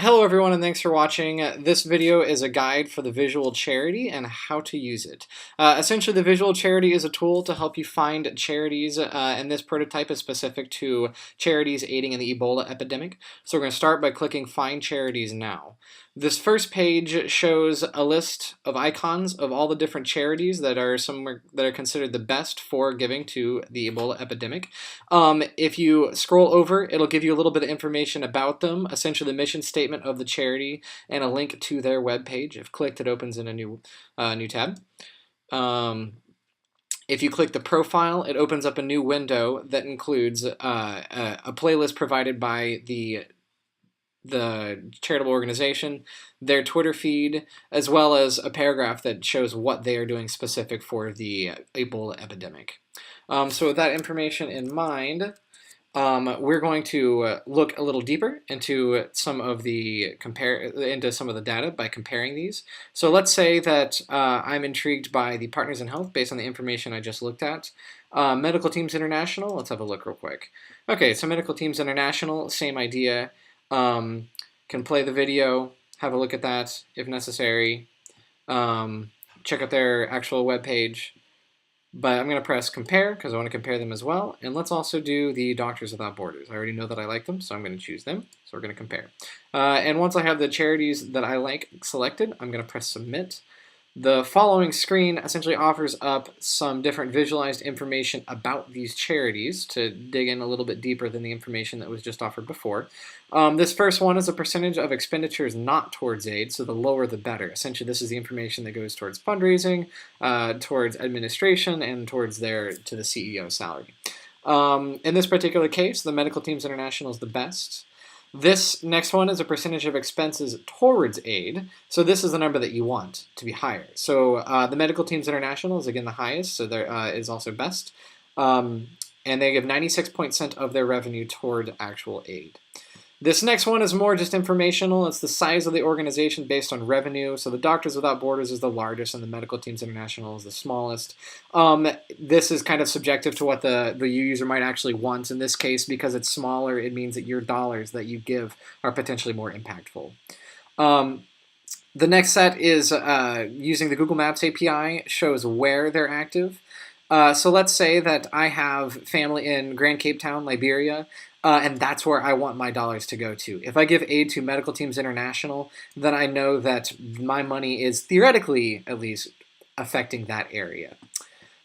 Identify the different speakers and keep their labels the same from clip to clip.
Speaker 1: Hello everyone and thanks for watching. This video is a guide for the Visual Charity and how to use it. Essentially, the Visual Charity is a tool to help you find charities, and this prototype is specific to charities aiding in the Ebola epidemic. So we're going to start by clicking Find Charities Now. This first page shows a list of icons of all the different charities that are considered the best for giving to the Ebola epidemic. If you scroll over, it'll give you a little bit of information about them, essentially the mission statement of the charity and a link to their webpage. If clicked, it opens in a new tab. If you click the profile, it opens up a new window that includes a playlist provided by the charitable organization, their Twitter feed, as well as a paragraph that shows what they are doing specific for the Ebola epidemic. So with that information in mind, we're going to look a little deeper into some of the data by comparing these. So let's say that I'm intrigued by the Partners in Health based on the information I just looked at. Medical Teams International, let's have a look real quick. Okay, so Medical Teams International, same idea. Can play the video, have a look at that if necessary, check out their actual webpage. But I'm going to press compare because I want to compare them as well. And let's also do the Doctors Without Borders. I already know that I like them, so I'm going to choose them. So we're going to compare. And once I have the charities that I like selected, I'm going to press submit. The following screen essentially offers up some different visualized information about these charities to dig in a little bit deeper than the information that was just offered before. This first one is a percentage of expenditures not towards aid, so the lower the better. Essentially, this is the information that goes towards fundraising, towards administration, and towards to the CEO's salary. In this particular case, the Medical Teams International is the best. This next one is a percentage of expenses towards aid. So this is the number that you want to be higher. So the Medical Teams International is again the highest, so there is also best. And they give 96% of their revenue toward actual aid. This next one is more just informational. It's the size of the organization based on revenue. So the Doctors Without Borders is the largest and the Medical Teams International is the smallest. This is kind of subjective to what the user might actually want. In this case, because it's smaller, it means that your dollars that you give are potentially more impactful. The next set is using the Google Maps API, shows where they're active. So let's say that I have family in Grand Cape Town, Liberia, and that's where I want my dollars to go to. If I give aid to Medical Teams International, then I know that my money is theoretically, at least, affecting that area.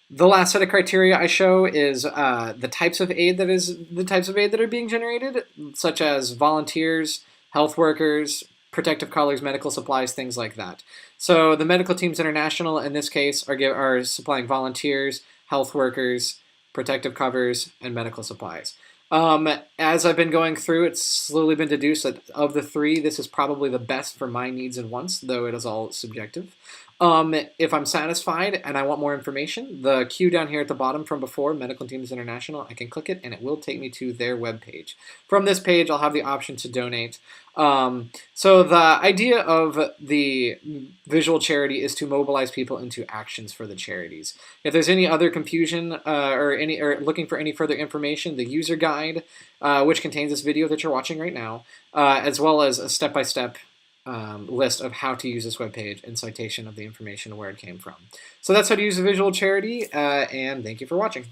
Speaker 1: The last set of criteria I show is the types of aid that are being generated, such as volunteers, health workers, protective colors, medical supplies, things like that. So the Medical Teams International, in this case, are supplying volunteers, health workers, protective covers, and medical supplies. As I've been going through, it's slowly been deduced that of the three, this is probably the best for my needs and wants, though it is all subjective. If I'm satisfied and I want more information, the queue down here at the bottom from before, Medical Teams International, I can click it and it will take me to their webpage. From this page, I'll have the option to donate. So the idea of the Visual Charity is to mobilize people into actions for the charities. If there's any other confusion or looking for any further information, the user guide, which contains this video that you're watching right now, as well as a step-by-step list of how to use this webpage and citation of the information where it came from. So that's how to use the Visual Charity, and thank you for watching.